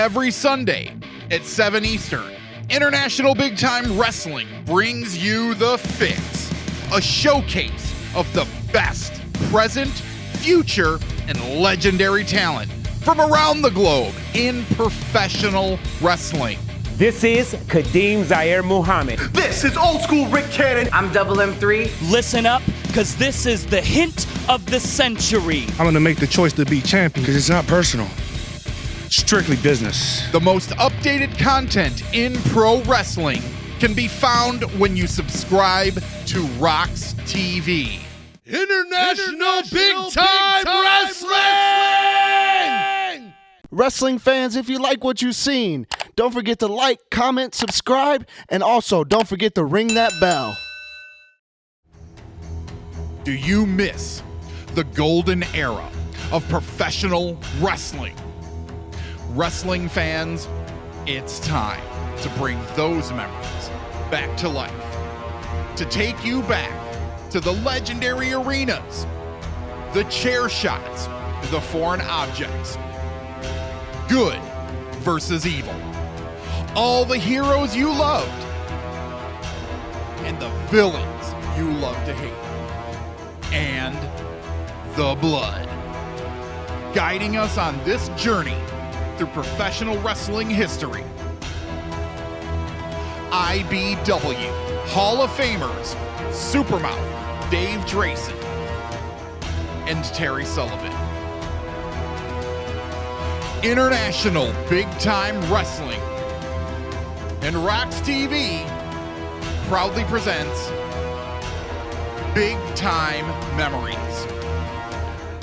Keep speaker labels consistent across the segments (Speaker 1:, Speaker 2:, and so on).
Speaker 1: Every Sunday at 7 Eastern, International Big Time Wrestling brings you The Fix, a showcase of the best present, future, and legendary talent from around the globe in professional wrestling.
Speaker 2: This is Kadeem Zaire Muhammad.
Speaker 3: This is old school Rick Cannon.
Speaker 4: I'm Double M3.
Speaker 5: Listen up, because this is the hint of the century.
Speaker 6: I'm going to make the choice to be champion because it's not personal. Strictly business.
Speaker 1: The most updated content in pro wrestling can be found when you subscribe to RoX-TV.
Speaker 7: International Big Time Wrestling!
Speaker 8: Wrestling fans, if you like what you've seen, don't forget to like, comment, subscribe, and also don't forget to ring that bell.
Speaker 1: Do you miss the golden era of professional wrestling? Wrestling fans, it's time to bring those memories back to life. To take you back to the legendary arenas, the chair shots, the foreign objects, good versus evil, all the heroes you loved, and the villains you love to hate, and the blood. Guiding us on this journey through professional wrestling history, IBW Hall of Famers Supermouth Dave Drayson and Terry Sullivan. International Big Time Wrestling and RoX-TV proudly presents Big Time Memories.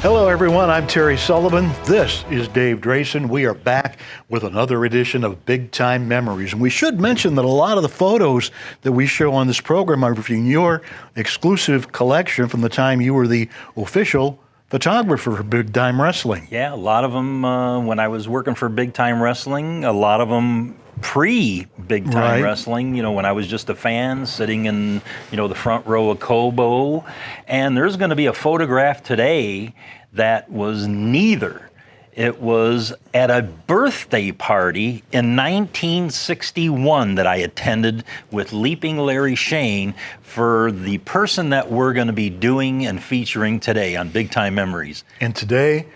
Speaker 9: Hello everyone, I'm Terry Sullivan. This is Dave Drayson. We are back with another edition of Big Time Memories. And we should mention that a lot of the photos that we show on this program are from your exclusive collection from the time you were the official photographer for Big Time Wrestling.
Speaker 10: Yeah, a lot of them when I was working for Big Time Wrestling, a lot of them pre-Big Time Wrestling, you know, when I was just a fan sitting in, you know, the front row of Cobo. And there's going to be a photograph today that was neither. It was at a birthday party in 1961 that I attended with Leaping Larry Shane for the person that we're going to be doing and featuring today on Big Time Memories.
Speaker 9: And today,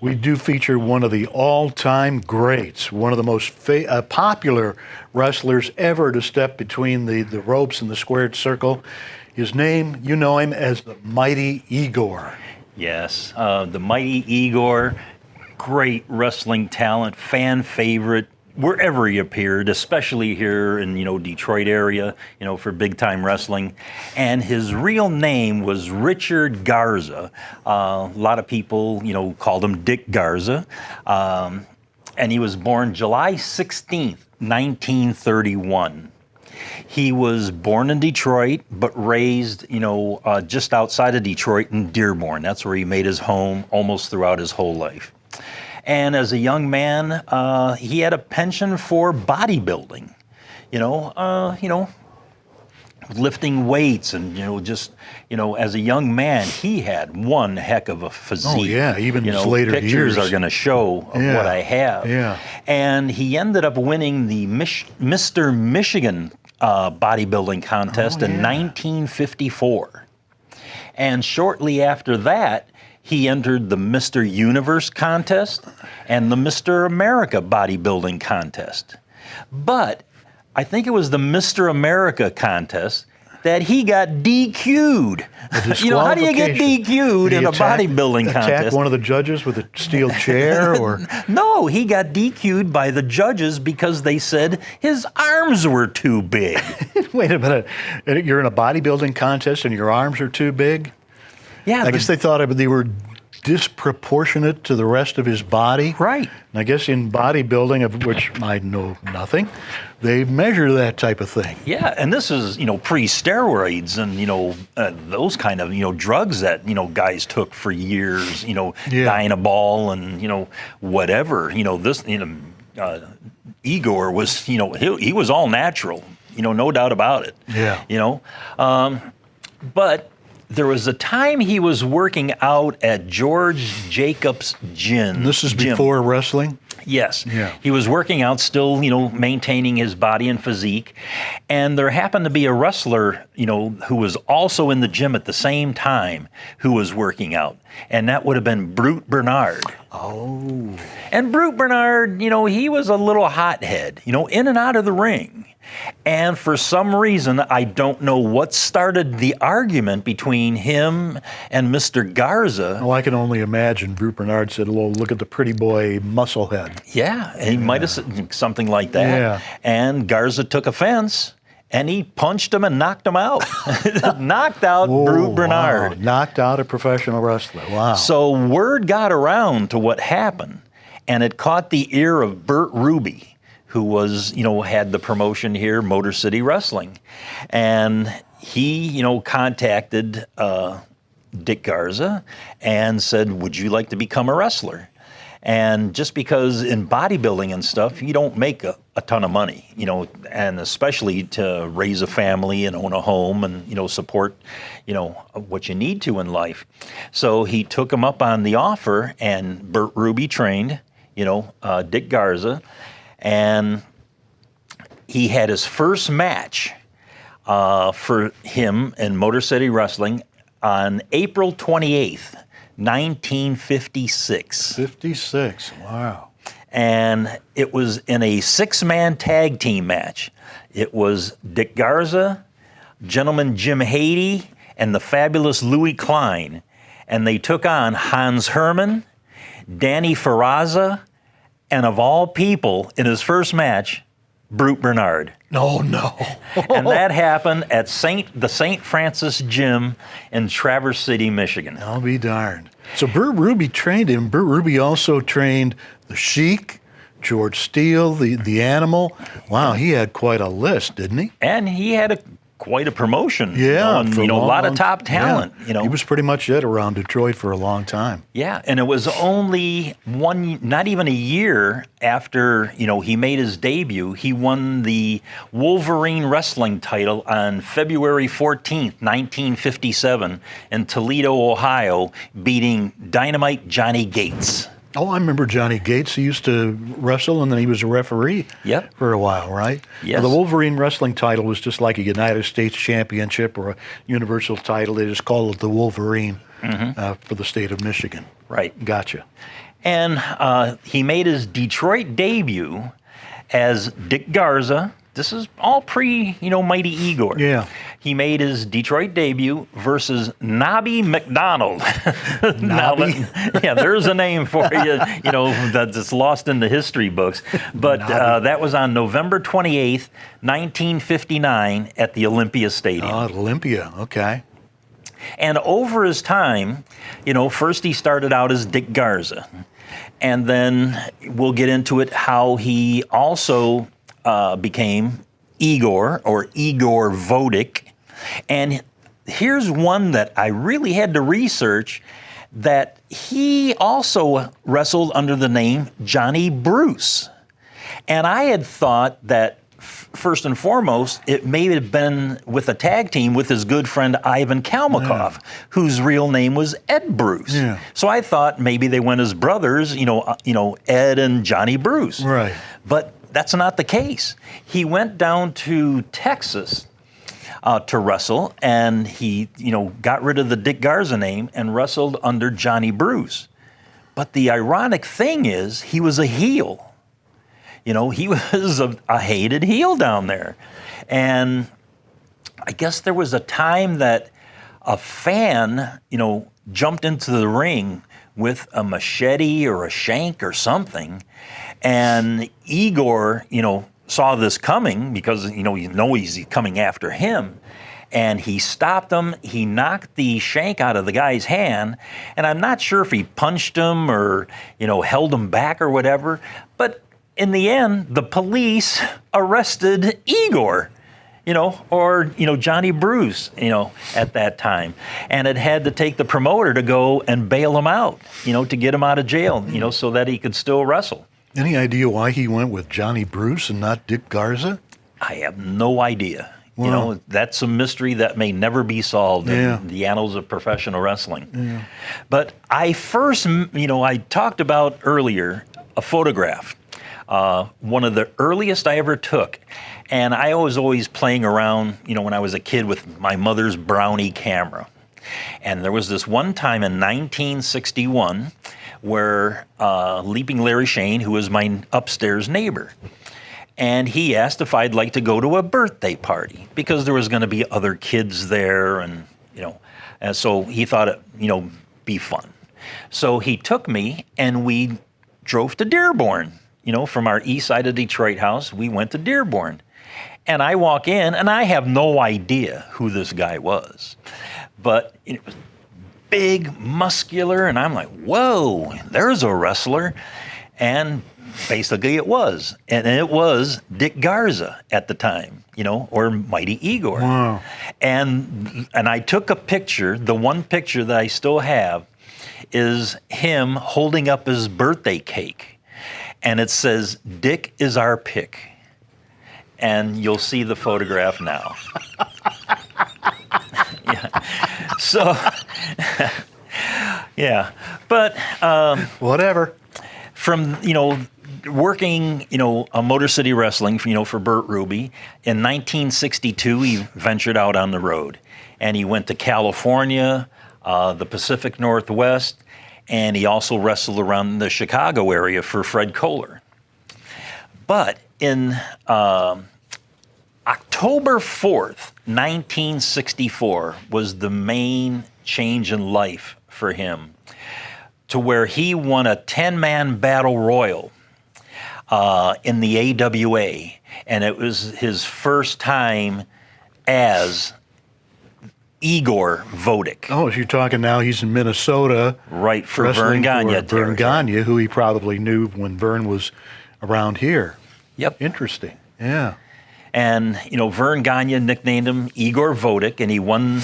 Speaker 9: we do feature one of the all-time greats, one of the most popular wrestlers ever to step between the ropes and the squared circle. His name, you know him as the Mighty Igor.
Speaker 10: Yes, the Mighty Igor, great wrestling talent, fan favorite, wherever he appeared, especially here in, you know, Detroit area, you know, for Big Time Wrestling. And his real name was Richard Garza. A lot of people, you know, called him Dick Garza. And he was born July 16th, 1931. He was born in Detroit, but raised, you know, just outside of Detroit in Dearborn. That's where he made his home almost throughout his whole life. And as a young man, he had a penchant for bodybuilding, you know, lifting weights and, you know, just, you know, as a young man, he had one heck of a physique.
Speaker 9: Oh, yeah, even
Speaker 10: you
Speaker 9: his
Speaker 10: know,
Speaker 9: later
Speaker 10: pictures
Speaker 9: years
Speaker 10: are going to show of what I have.
Speaker 9: Yeah.
Speaker 10: And he ended up winning the Mr. Michigan bodybuilding contest in 1954. And shortly after that, he entered the Mr. Universe contest and the Mr. America bodybuilding contest. But I think it was the Mr. America contest that he got DQ'd. You know, how do you get DQ'd in a bodybuilding contest?
Speaker 9: Attack one of the judges with a steel chair, or?
Speaker 10: No, he got DQ'd by the judges because they said his arms were too big.
Speaker 9: Wait a minute. You're in a bodybuilding contest and your arms are too big?
Speaker 10: Yeah.
Speaker 9: I guess they thought they were disproportionate to the rest of his body.
Speaker 10: Right.
Speaker 9: And I guess in bodybuilding, of which I know nothing, they measure that type of thing.
Speaker 10: Yeah, and this is, you know, pre-steroids and, you know, those kind of, you know, drugs that, you know, guys took for years, you know, Dynabol and, you know, whatever. You know, this, you know, Igor was, you know, he was all natural, you know, no doubt about it.
Speaker 9: Yeah.
Speaker 10: You know, but there was a time he was working out at George Jacobs' gym.
Speaker 9: And this is before wrestling?
Speaker 10: Yes.
Speaker 9: Yeah.
Speaker 10: He was working out, still, maintaining his body and physique. And there happened to be a wrestler, who was also in the gym at the same time who was working out. And that would have been Brute Bernard.
Speaker 9: Oh.
Speaker 10: And Brute Bernard, he was a little hothead, in and out of the ring. And for some reason, I don't know what started the argument between him and Mr. Garza.
Speaker 9: Oh, I can only imagine. Brute Bernard said, "Oh, look at the pretty boy musclehead."
Speaker 10: Yeah, and he might have said something like that.
Speaker 9: Yeah.
Speaker 10: And Garza took offense, and he punched him and knocked him out. Knocked out Brute Bernard.
Speaker 9: Wow. Knocked out a professional wrestler. Wow.
Speaker 10: So word got around to what happened, and it caught the ear of Bert Ruby, who was, had the promotion here, Motor City Wrestling. And he, contacted Dick Garza and said, would you like to become a wrestler? And just because in bodybuilding and stuff, you don't make a ton of money, and especially to raise a family and own a home and, support, what you need to in life. So he took him up on the offer, and Bert Ruby trained, Dick Garza. And he had his first match for him in Motor City Wrestling on April 28th, 1956.
Speaker 9: 56, wow.
Speaker 10: And it was in a 6-man tag team match. It was Dick Garza, Gentleman Jim Haty, and the fabulous Louis Klein. And they took on Hans Herman, Danny Ferrazza, and of all people, in his first match, Brute Bernard.
Speaker 9: No.
Speaker 10: And that happened at the St. Francis Gym in Traverse City, Michigan.
Speaker 9: I'll be darned. So Bert Ruby trained him. Bert Ruby also trained the Sheik, George Steele, the Animal. Wow, he had quite a list, didn't he?
Speaker 10: And he had quite a promotion.
Speaker 9: Yeah,
Speaker 10: and, a lot of top talent.
Speaker 9: Yeah. He was pretty much it around Detroit for a long time.
Speaker 10: Yeah, and it was only not even a year after, he made his debut, he won the Wolverine Wrestling title on February 14th, 1957 in Toledo, Ohio, beating Dynamite Johnny Gates.
Speaker 9: Oh, I remember Johnny Gates. He used to wrestle, and then he was a referee for a while, right?
Speaker 10: Yes.
Speaker 9: Well, the Wolverine Wrestling title was just like a United States Championship or a Universal title. They just called it the Wolverine for the state of Michigan.
Speaker 10: Right.
Speaker 9: Gotcha.
Speaker 10: And he made his Detroit debut as Dick Garza. This is all Mighty Igor.
Speaker 9: Yeah.
Speaker 10: He made his Detroit debut versus Nobby McDonald.
Speaker 9: Nobby?
Speaker 10: Yeah, there's a name for you, that's lost in the history books. But that was on November 28th, 1959 at the Olympia Stadium.
Speaker 9: Oh, Olympia, okay.
Speaker 10: And over his time, first he started out as Dick Garza. And then we'll get into it how he also became Igor, or Igor Vodic. And here's one that I really had to research, that he also wrestled under the name Johnny Bruce. And I had thought that, first and foremost, it may have been with a tag team with his good friend Ivan Kalmikov, whose real name was Ed Bruce. Yeah. So I thought maybe they went as brothers, Ed and Johnny Bruce.
Speaker 9: Right.
Speaker 10: But that's not the case. He went down to Texas to wrestle, and he, got rid of the Dick Garza name and wrestled under Johnny Bruce. But the ironic thing is, he was a heel. He was a hated heel down there. And I guess there was a time that a fan, jumped into the ring with a machete or a shank or something, and Igor, saw this coming because, he's coming after him. And he stopped him. He knocked the shank out of the guy's hand. And I'm not sure if he punched him or, held him back or whatever. But in the end, the police arrested Igor, or Johnny Bruce, at that time. And it had to take the promoter to go and bail him out, to get him out of jail, so that he could still wrestle.
Speaker 9: Any idea why he went with Johnny Bruce and not Dick Garza?
Speaker 10: I have no idea.
Speaker 9: Wow.
Speaker 10: You know, that's a mystery that may never be solved
Speaker 9: Yeah.
Speaker 10: in the annals of professional wrestling. Yeah. But I first, I talked about earlier a photograph, one of the earliest I ever took. And I was always playing around, when I was a kid with my mother's Brownie camera. And there was this one time in 1961 where Leaping Larry Shane, who was my upstairs neighbor, and he asked if I'd like to go to a birthday party because there was going to be other kids there, and and so he thought it, be fun. So he took me, and we drove to Dearborn. From our east side of Detroit house, we went to Dearborn, and I walk in, and I have no idea who this guy was, but it was big, muscular, and I'm like, whoa, there's a wrestler, and basically it was. And it was Dick Garza at the time, or Mighty Igor.
Speaker 9: Wow.
Speaker 10: And I took a picture. The one picture that I still have is him holding up his birthday cake. And it says, "Dick is our pick." And you'll see the photograph now. Yeah. So, yeah. But
Speaker 9: Whatever.
Speaker 10: from, working, a Motor City Wrestling, for Bert Ruby, in 1962, he ventured out on the road. And he went to California, the Pacific Northwest, and he also wrestled around the Chicago area for Fred Kohler. But in October 4th, 1964, was the main change in life for him, to where he won a 10-man battle royal in the AWA, and it was his first time as Igor Vodic.
Speaker 9: Oh, so you're talking now he's in Minnesota.
Speaker 10: Right, for Vern
Speaker 9: wrestling
Speaker 10: Gagne.
Speaker 9: for Vern Gagne, who he probably knew when Vern was around here.
Speaker 10: Yep.
Speaker 9: Interesting. Yeah.
Speaker 10: And, Vern Gagne nicknamed him Igor Vodic, and he won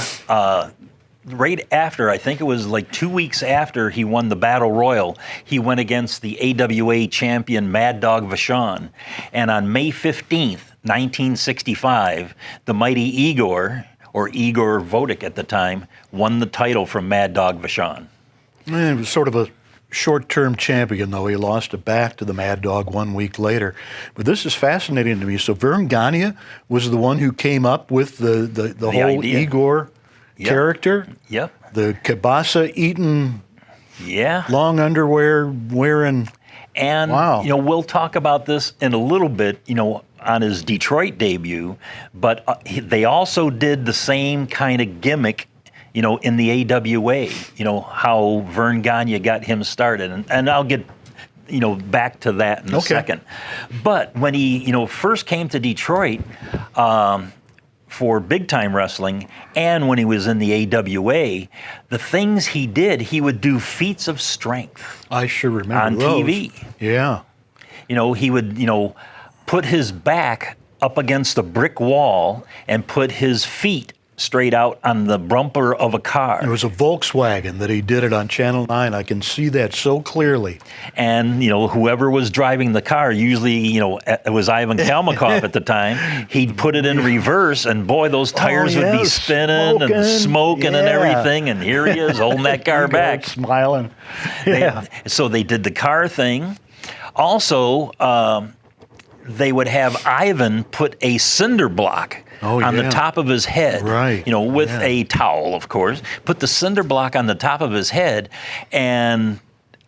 Speaker 10: right after, I think it was like 2 weeks after he won the Battle Royal, he went against the AWA champion Mad Dog Vachon. And on May 15th, 1965, the mighty Igor, or Igor Vodic at the time, won the title from Mad Dog Vachon.
Speaker 9: It was sort of a short-term champion, though. He lost it back to the Mad Dog 1 week later. But this is fascinating to me. So Vern Gagne was the one who came up with the whole
Speaker 10: idea.
Speaker 9: Igor character?
Speaker 10: Yep.
Speaker 9: The kielbasa-eating, long underwear wearing.
Speaker 10: And,
Speaker 9: wow.
Speaker 10: We'll talk about this in a little bit, on his Detroit debut, but they also did the same kind of gimmick, in the AWA, how Vern Gagne got him started. And I'll get, back to that in a second. But when he, first came to Detroit for big-time wrestling, and when he was in the AWA, the things he did, he would do feats of strength.
Speaker 9: I sure remember
Speaker 10: on
Speaker 9: those.
Speaker 10: TV.
Speaker 9: Yeah.
Speaker 10: He would, put his back up against a brick wall and put his feet straight out on the bumper of a car.
Speaker 9: It was a Volkswagen that he did it on Channel 9. I can see that so clearly.
Speaker 10: And, whoever was driving the car, usually, it was Ivan Kalmikov at the time, he'd put it in reverse, and boy, those tires would be spinning and smoking and everything, and here he is holding that car back.
Speaker 9: Smiling. Yeah.
Speaker 10: So they did the car thing. Also, they would have Ivan put a cinder block on the top of his head, with a towel, of course, put the cinder block on the top of his head, and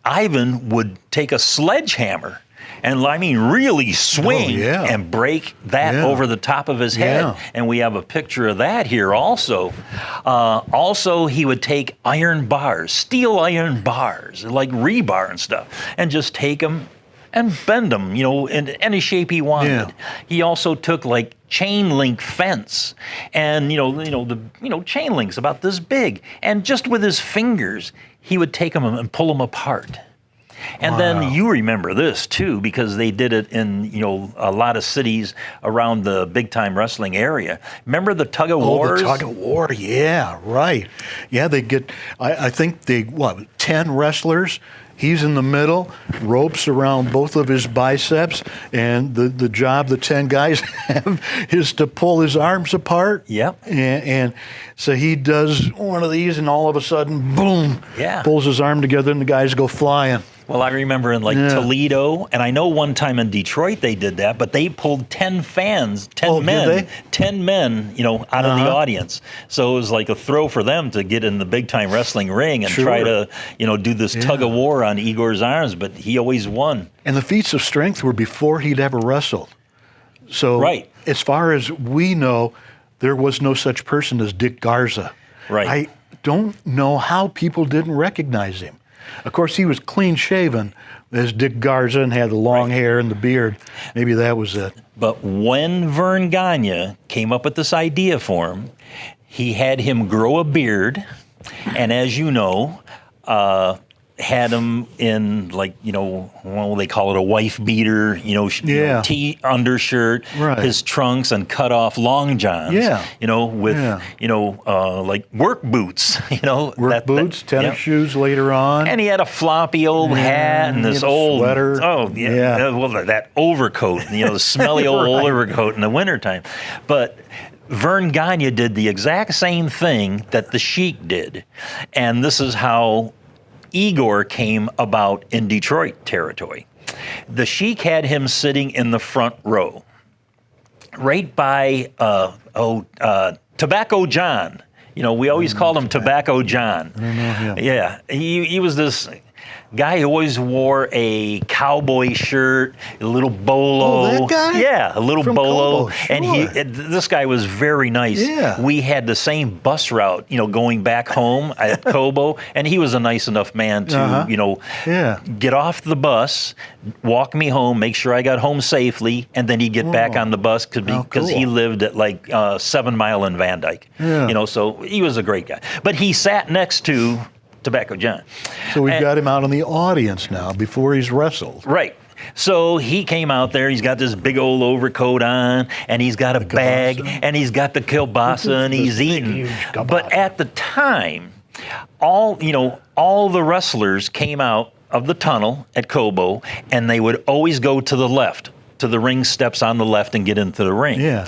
Speaker 10: Ivan would take a sledgehammer and, really swing and break that over the top of his head. And we have a picture of that here also. Also, he would take iron bars, steel iron bars, like rebar and stuff, and just take them and bend them, in any shape he wanted.
Speaker 9: Yeah.
Speaker 10: He also took chain link fence, and the chain links about this big, and just with his fingers, he would take them and pull them apart. And then you remember this too, because they did it in, you know, a lot of cities around the big time wrestling area. Remember the tug of wars?
Speaker 9: The tug of war, yeah, right. Yeah, they get, I think 10 wrestlers. He's in the middle, ropes around both of his biceps, and the job the 10 guys have is to pull his arms apart.
Speaker 10: Yep.
Speaker 9: And so he does one of these, and all of a sudden, boom, pulls his arm together, and the guys go flying.
Speaker 10: Well, I remember in Toledo, and I know one time in Detroit they did that, but they pulled 10 fans, 10 men, 10 men, you know, out of the audience. So it was like a throw for them to get in the big time wrestling ring and try to, you know, do this tug of war on Igor's arms, but he always won. And
Speaker 9: the feats of strength were before he'd ever wrestled. So as far as we know, there was no such person as Dick Garza.
Speaker 10: Right.
Speaker 9: I don't know how people didn't recognize him. Of course, he was clean-shaven as Dick Garza and had the long hair and the beard. Maybe that was it.
Speaker 10: But when Vern Gagne came up with this idea for him, he had him grow a beard, and as you know, had him in, like, you know, well, they call it a wife beater, you know, tee undershirt, his trunks, and cut off long johns, you know, with, you know, like work boots, you know.
Speaker 9: Work boots, tennis shoes later on.
Speaker 10: And he had a floppy old hat and this old
Speaker 9: sweater.
Speaker 10: Oh, well, that overcoat, you know, the smelly old overcoat in the wintertime. But Vern Gagne did the exact same thing that the Sheik did. And this is how Igor came about in Detroit territory. The Sheik had him sitting in the front row, right by Tobacco John. You know, we always called him Tobacco John.
Speaker 9: I don't know him.
Speaker 10: Yeah, he was this guy who always wore a cowboy shirt, a little bolo.
Speaker 9: Oh, that guy?
Speaker 10: Yeah, a little
Speaker 9: From
Speaker 10: bolo.
Speaker 9: Cobo, sure.
Speaker 10: And this guy was very nice.
Speaker 9: Yeah.
Speaker 10: We had the same bus route, you know, going back home at Cobo, and he was a nice enough man to, you know, get off the bus, walk me home, make sure I got home safely, and then he'd get back on the bus because he lived at like 7 Mile in Van Dyke. You know, so he was a great guy. But he sat next to Tobacco John.
Speaker 9: So we've got him out in the audience now before he's wrestled.
Speaker 10: Right. So he came out there, he's got this big old overcoat on, and he's got a bag, and he's got the kielbasa, and he's eating. But at the time, all the wrestlers came out of the tunnel at Cobo, and they would always go to the left, to the ring steps on the left and get into the ring.
Speaker 9: Yeah.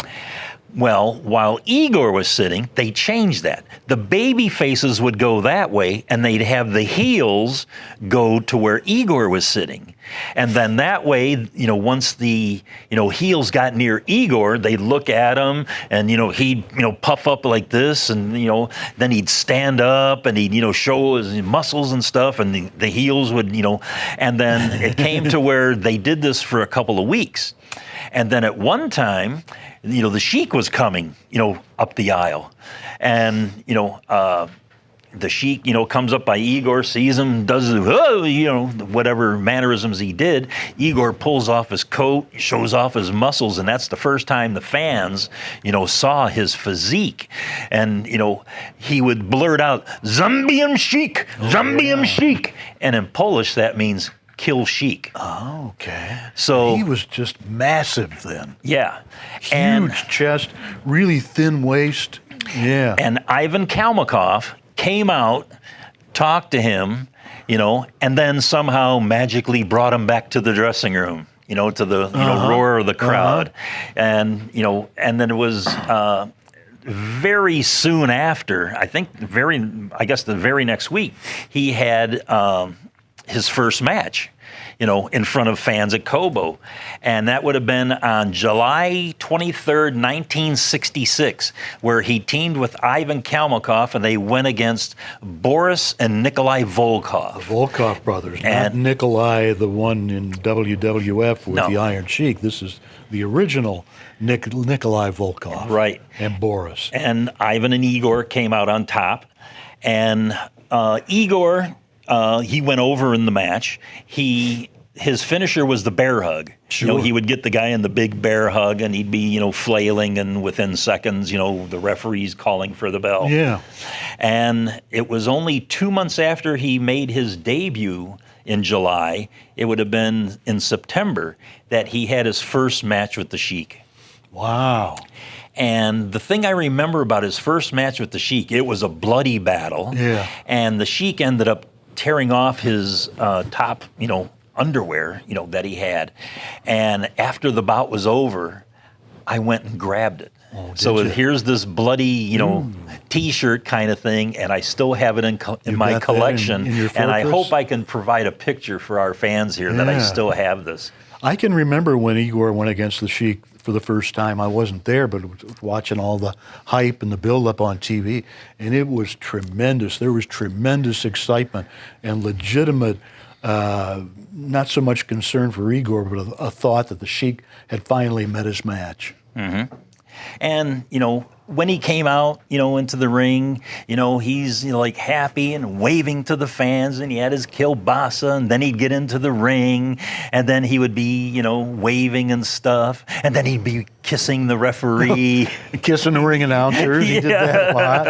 Speaker 10: Well, while Igor was sitting, they changed that. The baby faces would go that way, and they'd have the heels go to where Igor was sitting. And then that way, you know, once the, you know, heels got near Igor, they'd look at him, and, you know, he'd, you know, puff up like this, and, you know, then he'd stand up, and he'd, you know, show his muscles and stuff, and the heels would, you know, and then it came to where they did this for a couple of weeks. And then at one time, you know, the Sheik was coming, you know, up the aisle. And, you know, the Sheik, you know, comes up by Igor, sees him, does, you know, whatever mannerisms he did. Igor pulls off his coat, shows off his muscles, and that's the first time the fans, you know, saw his physique. And, you know, he would blurt out, "Zambian Sheik, Zambian Sheik." And in Polish, that means kill Sheik.
Speaker 9: Oh, okay.
Speaker 10: So
Speaker 9: he was just massive then.
Speaker 10: Yeah.
Speaker 9: Huge chest, really thin waist. Yeah.
Speaker 10: And Ivan Kalmykov came out, talked to him, you know, and then somehow magically brought him back to the dressing room, you know, to the you know, roar of the crowd. And, you know, and then it was very soon after, I guess the very next week, he had his first match, you know, in front of fans at Cobo. And that would have been on July 23rd, 1966, where he teamed with Ivan Kalmykov, and they went against Boris and Nikolai Volkov.
Speaker 9: The Volkov brothers, not Nikolai, the one in WWF with the Iron Sheik. This is the original Nikolai Volkov.
Speaker 10: Right.
Speaker 9: And Boris.
Speaker 10: And Ivan and Igor came out on top. And Igor, he went over in the match. His finisher was the bear hug.
Speaker 9: Sure.
Speaker 10: You know, he would get the guy in the big bear hug, and he'd be, you know, flailing, and within seconds, you know, the referee's calling for the bell.
Speaker 9: Yeah.
Speaker 10: And it was only 2 months after he made his debut in July, it would have been in September that he had his first match with the Sheik.
Speaker 9: Wow.
Speaker 10: And the thing I remember about his first match with the Sheik, it was a bloody battle.
Speaker 9: Yeah.
Speaker 10: And the Sheik ended up tearing off his top, underwear, that he had. And after the bout was over, I went and grabbed it.
Speaker 9: Oh,
Speaker 10: so here's this bloody, T-shirt kind of thing, and I still have it in my collection.
Speaker 9: In your
Speaker 10: and I
Speaker 9: fortress?
Speaker 10: hope I can provide a picture for our fans here that I still have this.
Speaker 9: I can remember when Igor went against the Sheik for the first time. I wasn't there, but was watching all the hype and the buildup on TV, and it was tremendous. There was tremendous excitement and legitimate, not so much concern for Igor, but a thought that the Sheik had finally met his match.
Speaker 10: Mm-hmm. And, when he came out, into the ring, he's like happy and waving to the fans, and he had his kielbasa, and then he'd get into the ring, and then he would be, waving and stuff, and then he'd be kissing the referee.
Speaker 9: Kissing the ring announcers. He did that a lot.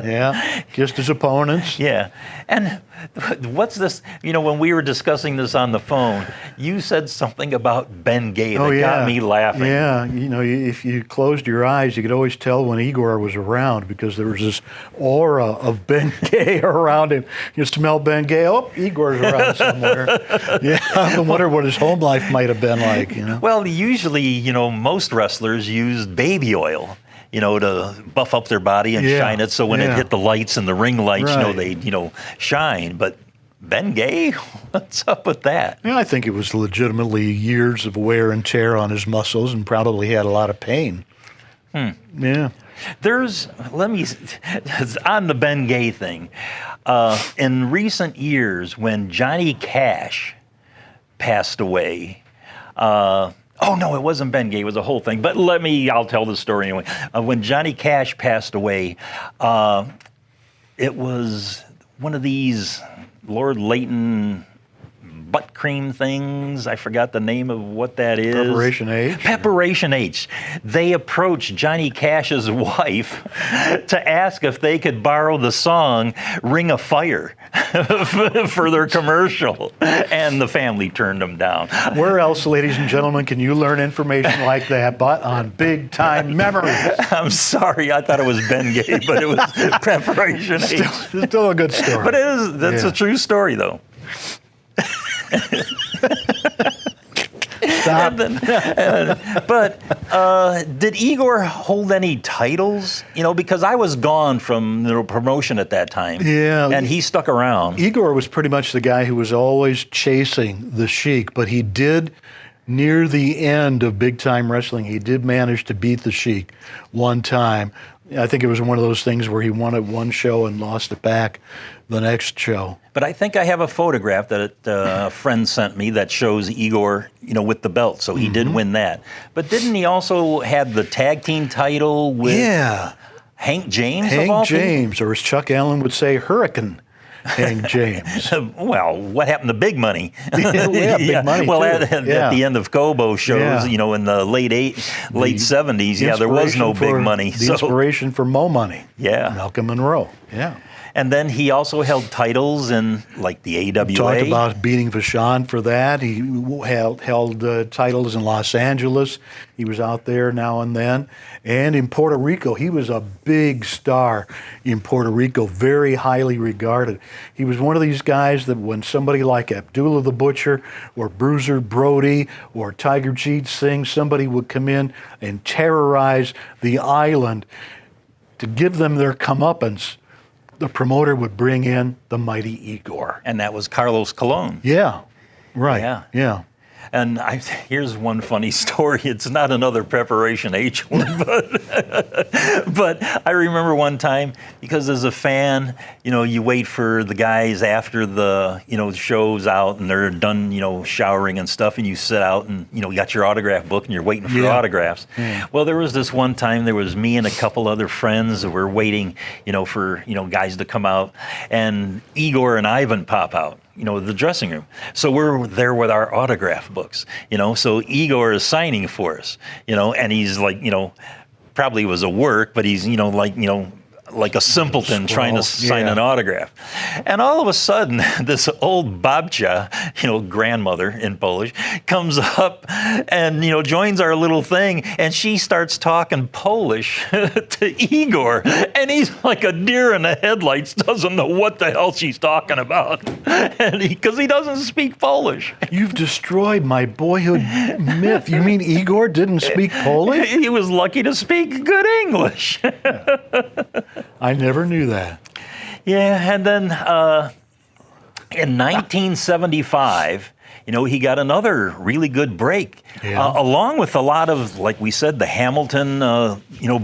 Speaker 9: Yeah. Kissed his opponents.
Speaker 10: Yeah. And what's this, when we were discussing this on the phone, you said something about Ben Gay that got me laughing.
Speaker 9: Yeah, if you closed your eyes, you could always tell when Igor was around because there was this aura of Ben Gay around him. You smell Ben Gay, oh, Igor's around somewhere. Yeah, I wonder what his home life might have been like,
Speaker 10: Well, usually, most wrestlers used baby oil, to buff up their body and shine it so when it hit the lights and the ring lights, they'd, shine. But Ben Gay, what's up with that?
Speaker 9: Yeah, I think it was legitimately years of wear and tear on his muscles and probably had a lot of pain. Yeah. On the Ben Gay thing, in recent years when Johnny Cash passed away, oh, no, it wasn't Ben Gay. It was a whole thing. But I'll tell the story anyway. When Johnny Cash passed away, it was one of these Lord Layton butt cream things. I forgot the name of what that is. Preparation H?
Speaker 10: Preparation H. They approached Johnny Cash's wife to ask if they could borrow the song Ring of Fire for their commercial. And the family turned them down.
Speaker 9: Where else, ladies and gentlemen, can you learn information like that but on Big Time Memories?
Speaker 10: I'm sorry. I thought it was Ben Gay, but it was Preparation H.
Speaker 9: Still a good story.
Speaker 10: But that's a true story, though.
Speaker 9: Stop.
Speaker 10: Did Igor hold any titles? Because I was gone from promotion at that time.
Speaker 9: Yeah.
Speaker 10: And he stuck around.
Speaker 9: Igor was pretty much the guy who was always chasing the Sheik, but he did, near the end of Big Time Wrestling, he did manage to beat the Sheik one time. I think it was one of those things where he won at one show and lost it back the next show.
Speaker 10: But I think I have a photograph that a friend sent me that shows Igor, with the belt. So he did win that. But didn't he also have the tag team title with Hank James?
Speaker 9: Hank James, or as Chuck Allen would say, Hurricane Hank James.
Speaker 10: Well, what happened to Big Money?
Speaker 9: Big Money.
Speaker 10: Well,
Speaker 9: too.
Speaker 10: at the end of Kobo shows, in the late 70s, there was no Big Money.
Speaker 9: The inspiration for Mo Money.
Speaker 10: Yeah.
Speaker 9: Malcolm Monroe. Yeah.
Speaker 10: And then he also held titles in, like, the AWA.
Speaker 9: Talked about beating Vachon for that. He held titles in Los Angeles. He was out there now and then. And in Puerto Rico, he was a big star in Puerto Rico, very highly regarded. He was one of these guys that when somebody like Abdullah the Butcher or Bruiser Brody or Tiger Jeet Singh, somebody would come in and terrorize the island to give them their comeuppance, the promoter would bring in the mighty Igor.
Speaker 10: And that was Carlos Colon.
Speaker 9: Yeah, right. Yeah.
Speaker 10: And here's one funny story. It's not another Preparation H one, but I remember one time, because as a fan, you wait for the guys after the, show's out and they're done, showering and stuff, and you sit out and, you got your autograph book and you're waiting for autographs. Yeah. Well, there was this one time, there was me and a couple other friends that were waiting, for, guys to come out, and Igor and Ivan pop out. The dressing room. So we're there with our autograph books, so Igor is signing for us, and he's like, probably was a work, but he's, like a simpleton trying to sign an autograph. And all of a sudden, this old babcia, grandmother in Polish, comes up and, joins our little thing, and she starts talking Polish to Igor. And he's like a deer in the headlights, doesn't know what the hell she's talking about, because he doesn't speak Polish.
Speaker 9: You've destroyed my boyhood myth. You mean Igor didn't speak Polish?
Speaker 10: He was lucky to speak good English.
Speaker 9: I never knew that.
Speaker 10: Yeah, and then in 1975, he got another really good break, along with a lot of, like we said, the Hamilton,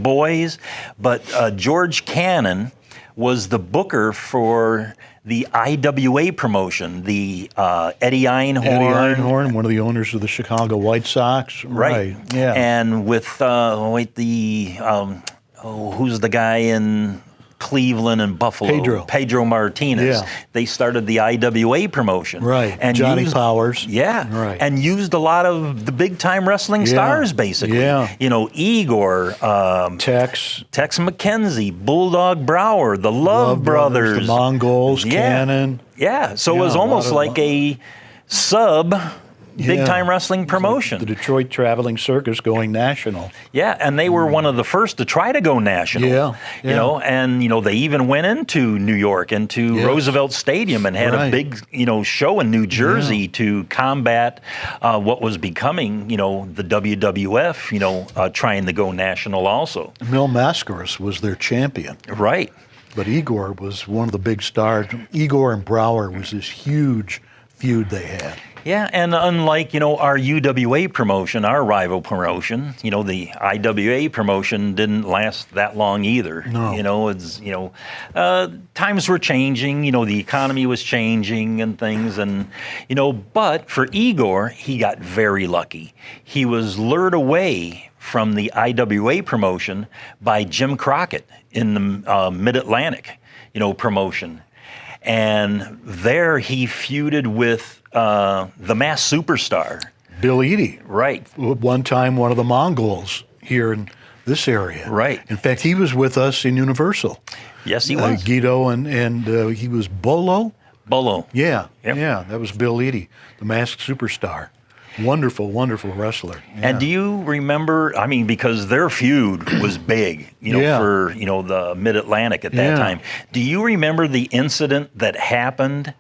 Speaker 10: boys. But George Cannon was the booker for the IWA promotion, the Eddie Einhorn.
Speaker 9: Eddie Einhorn, one of the owners of the Chicago White Sox.
Speaker 10: Right.
Speaker 9: Yeah.
Speaker 10: And with, who's the guy in Cleveland and Buffalo? Pedro Martinez.
Speaker 9: Yeah.
Speaker 10: They started the IWA promotion.
Speaker 9: Right.
Speaker 10: And
Speaker 9: Johnny Powers.
Speaker 10: Yeah.
Speaker 9: Right.
Speaker 10: And used a lot of the big time wrestling stars, basically.
Speaker 9: Yeah.
Speaker 10: Igor,
Speaker 9: Tex
Speaker 10: McKenzie, Bulldog Brower, the Love Brothers,
Speaker 9: the Mongols, Cannon.
Speaker 10: Yeah. So it was almost like a sub big time wrestling promotion.
Speaker 9: The Detroit Traveling Circus going national.
Speaker 10: Yeah, and they were one of the first to try to go national. And they even went into New York, into Roosevelt Stadium, and had a big, show in New Jersey to combat what was becoming, the WWF, trying to go national also.
Speaker 9: Mil Mascaras was their champion.
Speaker 10: Right.
Speaker 9: But Igor was one of the big stars. Igor and Brower was this huge feud they had.
Speaker 10: Yeah, and unlike, our UWA promotion, our rival promotion, the IWA promotion didn't last that long either.
Speaker 9: No.
Speaker 10: Times were changing, the economy was changing and things, and, but for Igor, he got very lucky. He was lured away from the IWA promotion by Jim Crockett in the Mid-Atlantic, promotion. And there he feuded with the Masked Superstar.
Speaker 9: Bill Eadie.
Speaker 10: Right.
Speaker 9: One time, one of the Mongols here in this area.
Speaker 10: Right.
Speaker 9: In fact, he was with us in Universal.
Speaker 10: Yes, he was.
Speaker 9: Guido and he was Bolo.
Speaker 10: Bolo.
Speaker 9: Yeah. Yep. Yeah, that was Bill Eadie, the Masked Superstar. Wonderful, wonderful wrestler. Yeah.
Speaker 10: And do you remember, because their feud was big, for, the Mid-Atlantic at that time. Do you remember the incident that happened?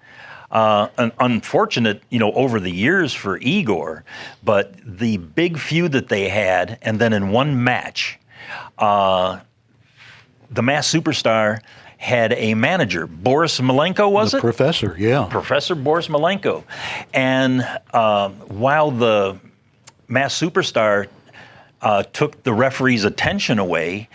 Speaker 10: An unfortunate, over the years for Igor, but the big feud that they had, and then in one match, the Masked Superstar had a manager, Boris Malenko, was it?
Speaker 9: Professor, yeah.
Speaker 10: Professor Boris Malenko. And while the Masked Superstar took the referee's attention away,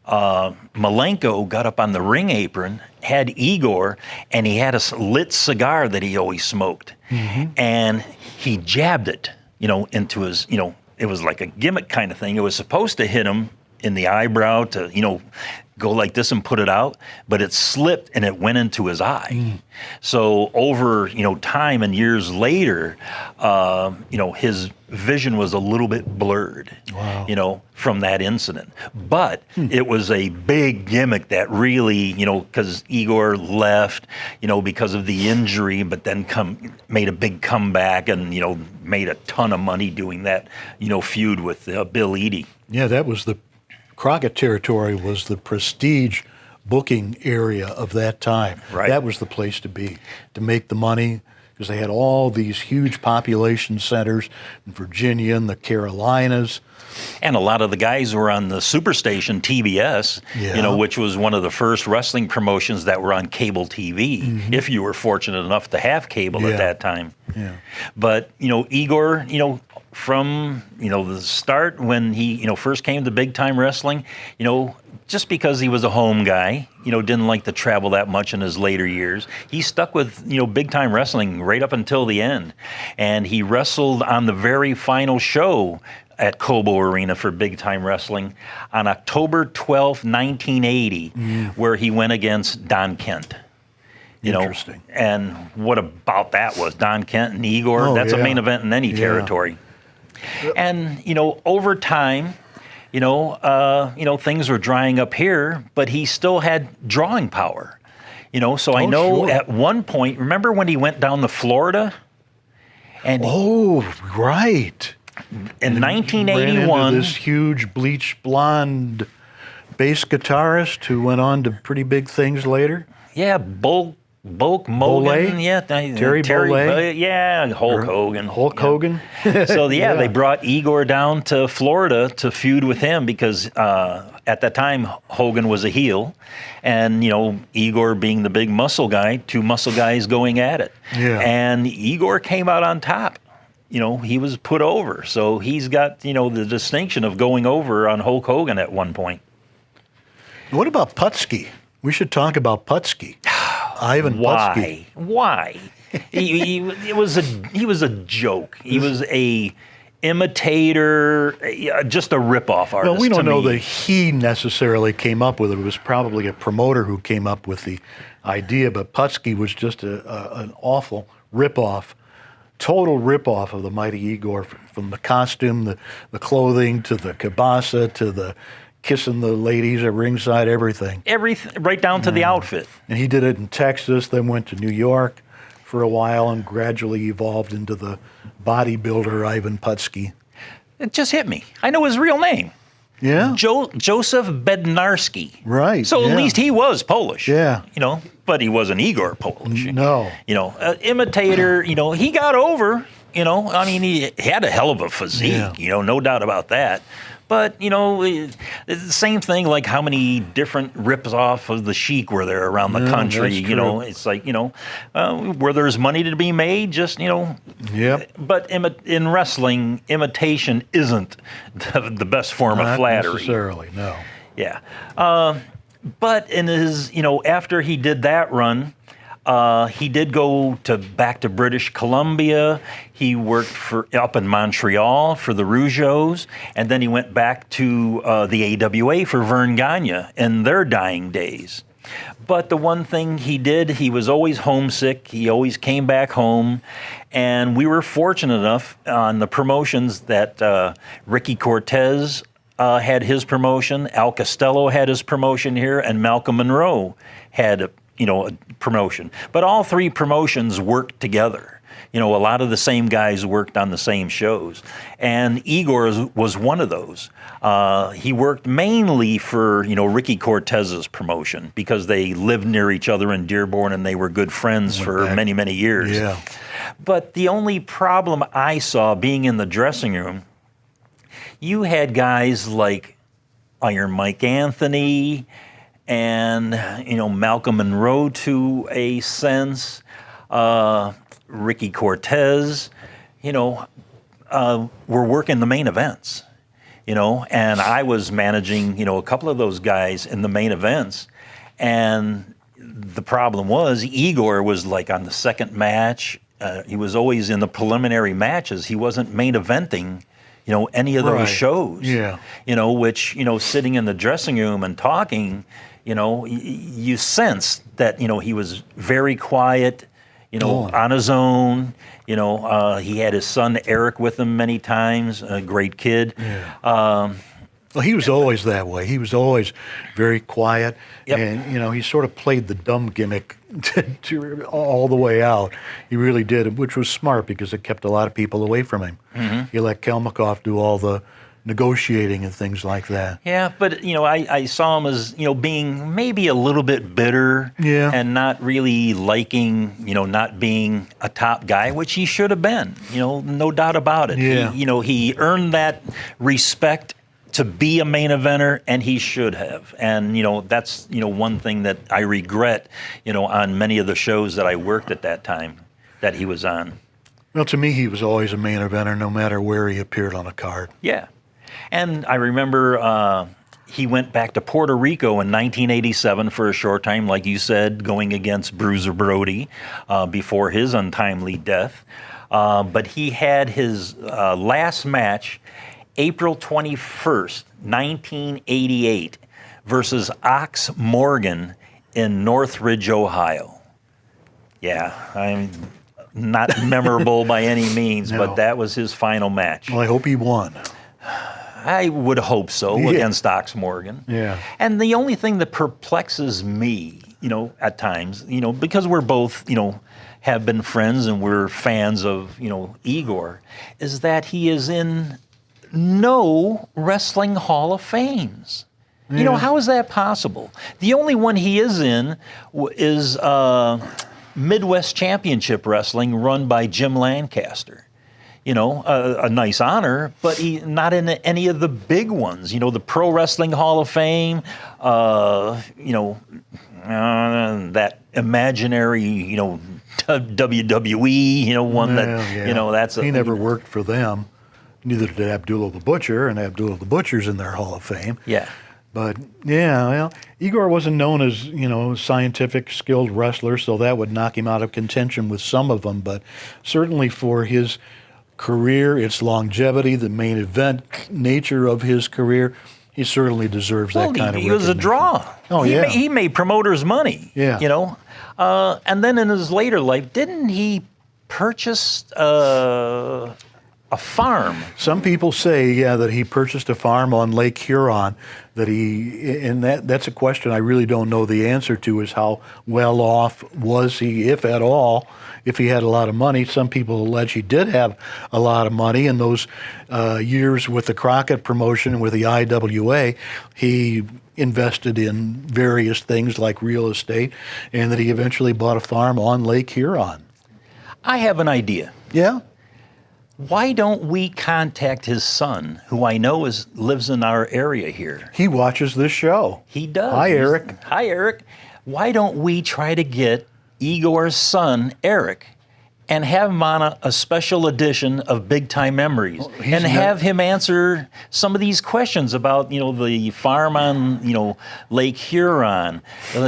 Speaker 10: Malenko got up on the ring apron, had Igor, and he had a lit cigar that he always smoked. Mm-hmm. And he jabbed it, into his, it was like a gimmick kind of thing. It was supposed to hit him in the eyebrow to, go like this and put it out, but it slipped and it went into his eye. Mm. So over, time and years later, his vision was a little bit blurred, from that incident. But it was a big gimmick that really, because Igor left, because of the injury, but then made a big comeback and, made a ton of money doing that, feud with Bill Eadie.
Speaker 9: Yeah, that was the Crockett territory was the prestige booking area of that time.
Speaker 10: Right.
Speaker 9: That was the place to be, to make the money, because they had all these huge population centers in Virginia and the Carolinas.
Speaker 10: And a lot of the guys were on the Superstation, TBS, which was one of the first wrestling promotions that were on cable TV, if you were fortunate enough to have cable at that time.
Speaker 9: Yeah.
Speaker 10: But, Igor, from, the start when he, first came to big time wrestling, just because he was a home guy, didn't like to travel that much in his later years, he stuck with, big time wrestling right up until the end. And he wrestled on the very final show at Cobo Arena for big time wrestling on October 12th, 1980, where he went against Don Kent.
Speaker 9: Interesting.
Speaker 10: And what about that was Don Kent and Igor? That's a main event in any territory. And, over time, things were drying up here, but he still had drawing power. You know, so I know at one point, remember when he went down to Florida? And
Speaker 9: right.
Speaker 10: In
Speaker 9: And
Speaker 10: 1981,
Speaker 9: ran into this huge bleach blonde bass guitarist who went on to pretty big things later.
Speaker 10: yeah, Bulk Mogan,
Speaker 9: Boley?
Speaker 10: yeah,
Speaker 9: Terry Boley?
Speaker 10: yeah, Hulk Hogan.
Speaker 9: Hulk Hogan.
Speaker 10: So they brought Igor down to Florida to feud with him because at that time Hogan was a heel, and you know, Igor being the big muscle guy, two muscle guys going at it.
Speaker 9: Yeah.
Speaker 10: And Igor came out on top. You know, he was put over, so he's got, you know, the distinction of going over on Hulk Hogan at one point.
Speaker 9: What about Putski? We should talk about Putski. Ivan Putski.
Speaker 10: Why? he was a joke. He was a imitator, just a rip-off artist.
Speaker 9: Well, we don't know
Speaker 10: me.
Speaker 9: that he necessarily came up with it. It was probably a promoter who came up with the idea, but Putski was just an awful rip-off, total rip-off of the Mighty Igor, from the costume, the clothing, to the kibasa, to the kissing the ladies at ringside, everything.
Speaker 10: Everything, right down to the outfit.
Speaker 9: And he did it in Texas, then went to New York for a while and gradually evolved into the bodybuilder Ivan Putski.
Speaker 10: It just hit me. I know his real name.
Speaker 9: Yeah?
Speaker 10: Joseph Bednarski.
Speaker 9: Right.
Speaker 10: So
Speaker 9: yeah.
Speaker 10: at least he was Polish.
Speaker 9: Yeah.
Speaker 10: You know, but he wasn't Igor Polish.
Speaker 9: No.
Speaker 10: You know, imitator, you know, he got over, you know, I mean, he had a hell of a physique,
Speaker 9: Yeah.
Speaker 10: you know, no doubt about that. But, you know, it's the same thing like how many different rips-off of the Sheik were there around the country.
Speaker 9: that's
Speaker 10: You know,
Speaker 9: true.
Speaker 10: it's like, you know, where there's money to be made, just, you know.
Speaker 9: Yep.
Speaker 10: But in wrestling, imitation isn't the best form of
Speaker 9: Not
Speaker 10: flattery.
Speaker 9: necessarily, no.
Speaker 10: Yeah. But in his, you know, after he did that run, he did go back to British Columbia. He worked up in Montreal for the Rougeaus, and then he went back to the AWA for Vern Gagne in their dying days. But the one thing he did, he was always homesick. He always came back home, and we were fortunate enough on the promotions that Ricky Cortez had his promotion, Al Costello had his promotion here, and Malcolm Monroe had a promotion. But all three promotions worked together. You know, a lot of the same guys worked on the same shows. And Igor was one of those. He worked mainly for, you know, Ricky Cortez's promotion because they lived near each other in Dearborn and they were good friends for many, many years.
Speaker 9: Yeah.
Speaker 10: But the only problem I saw being in the dressing room, you had guys like Iron Mike Anthony and, you know, Malcolm Monroe to a sense, Ricky Cortez, you know, were working the main events, you know, and I was managing, you know, a couple of those guys in the main events. And the problem was Igor was like on the second match. He was always in the preliminary matches. He wasn't main eventing, you know, any of those shows.
Speaker 9: Yeah.
Speaker 10: You know, which, you know, sitting in the dressing room and talking, you know, you sense that, you know, he was very quiet, you know, on his own. You know, he had his son Eric with him many times, a great kid.
Speaker 9: Yeah. Well, he was always that way. He was always very quiet,
Speaker 10: Yep.
Speaker 9: and you know, he sort of played the dumb gimmick all the way out. He really did, which was smart because it kept a lot of people away from him.
Speaker 10: Mm-hmm.
Speaker 9: He let Kelmikoff do all the negotiating and things like that.
Speaker 10: Yeah, but, you know, I saw him as, you know, being maybe a little bit bitter and not really liking, you know, not being a top guy, which he should have been, you know, no doubt about it.
Speaker 9: Yeah.
Speaker 10: He, you know, he earned that respect to be a main eventer, and he should have. And, you know, that's, you know, one thing that I regret, you know, on many of the shows that I worked at that time that he was on.
Speaker 9: Well, to me, he was always a main eventer no matter where he appeared on a card.
Speaker 10: Yeah. And I remember he went back to Puerto Rico in 1987 for a short time, like you said, going against Bruiser Brody before his untimely death. But he had his last match April 21st, 1988, versus Ox Morgan in Northridge, Ohio. Yeah, I'm not memorable by any means, but that was his final match.
Speaker 9: Well, I hope he won.
Speaker 10: I would hope so against Ox Morgan.
Speaker 9: Yeah.
Speaker 10: And the only thing that perplexes me, at times, because we're both, have been friends and we're fans of, Igor, is that he is in no Wrestling Hall of Fames. How is that possible? The only one he is in is Midwest Championship Wrestling run by Jim Lancaster. A nice honor, but not in any of the big ones. The Pro Wrestling Hall of Fame, that imaginary, WWE, one that's
Speaker 9: he never worked for them. Neither did Abdullah the Butcher, and Abdullah the Butcher's in their Hall of Fame.
Speaker 10: Yeah.
Speaker 9: But Igor wasn't known as, scientific, skilled wrestler, so that would knock him out of contention with some of them. But certainly for his career, its longevity, the main event nature of his career, he certainly deserves that kind of
Speaker 10: he was a draw.
Speaker 9: Oh,
Speaker 10: He made promoters money.
Speaker 9: Yeah.
Speaker 10: And then in his later life, didn't he purchase a farm?
Speaker 9: Some people say, that he purchased a farm on Lake Huron. That's a question I really don't know the answer to, is how well off was he, if at all, if he had a lot of money. Some people allege he did have a lot of money in those years with the Crockett promotion, with the IWA. He invested in various things like real estate, and that he eventually bought a farm on Lake Huron.
Speaker 10: I have an idea.
Speaker 9: Yeah?
Speaker 10: Why don't we contact his son, who I know lives in our area here?
Speaker 9: He watches this show.
Speaker 10: He does.
Speaker 9: Hi, Eric.
Speaker 10: Hi, Eric. Why don't we try to get Igor's son, Eric, and have him on a special edition of Big Time Memories, and have him answer some of these questions about, the farm on, Lake Huron.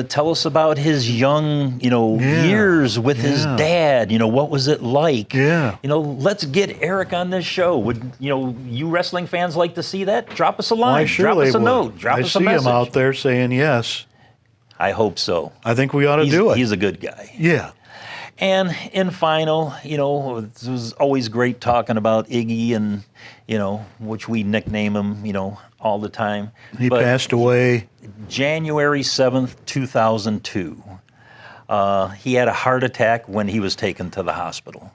Speaker 10: Tell us about his young, years with his dad. What was it like?
Speaker 9: Yeah.
Speaker 10: Let's get Eric on this show. Would, you wrestling fans like to see that? Drop us a line. Drop us a note. Drop us a message.
Speaker 9: I see him out there saying yes.
Speaker 10: I hope so.
Speaker 9: I think we ought to do it.
Speaker 10: He's a good guy.
Speaker 9: Yeah.
Speaker 10: And in final, it was always great talking about Iggy, and, which we nickname him, all the time.
Speaker 9: He passed away
Speaker 10: January 7th, 2002. He had a heart attack when he was taken to the hospital.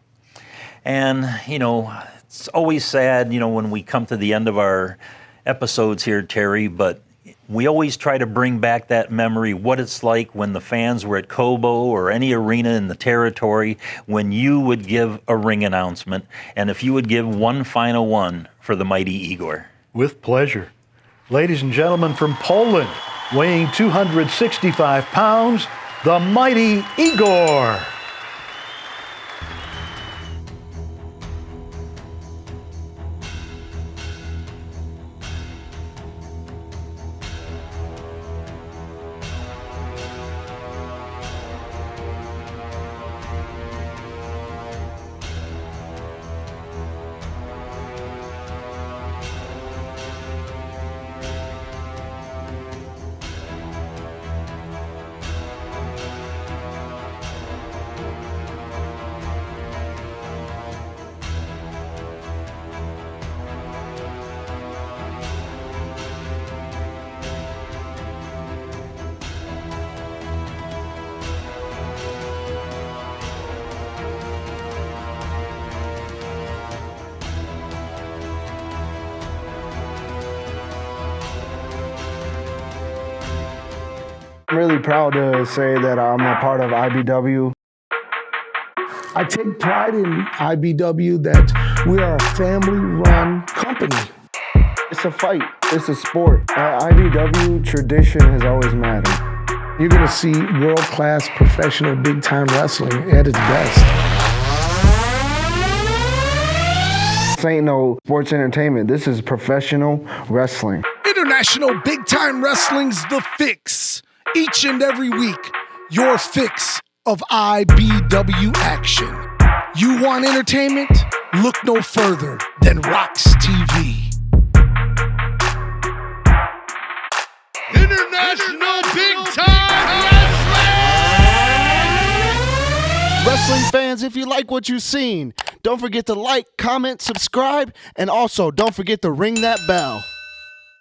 Speaker 10: And, it's always sad, when we come to the end of our episodes here, Terry, but we always try to bring back that memory, what it's like when the fans were at Cobo or any arena in the territory, when you would give a ring announcement, and if you would give one final one for the mighty Igor.
Speaker 9: With pleasure. Ladies and gentlemen, from Poland, weighing 265 pounds, the mighty Igor.
Speaker 8: I'm really proud to say that I'm a part of IBW.
Speaker 7: I take pride in IBW that we are a family-run company.
Speaker 8: It's a fight. It's a sport. At IBW, tradition has always mattered.
Speaker 7: You're going to see world-class professional big-time wrestling at its best.
Speaker 8: This ain't no sports entertainment. This is professional wrestling.
Speaker 7: International big-time wrestling's the fix. Each and every week, your fix of IBW action. You want entertainment? Look no further than RoX-TV.
Speaker 1: International Big-Time Wrestling!
Speaker 8: Wrestling fans, if you like what you've seen, don't forget to like, comment, subscribe, and also don't forget to ring that bell.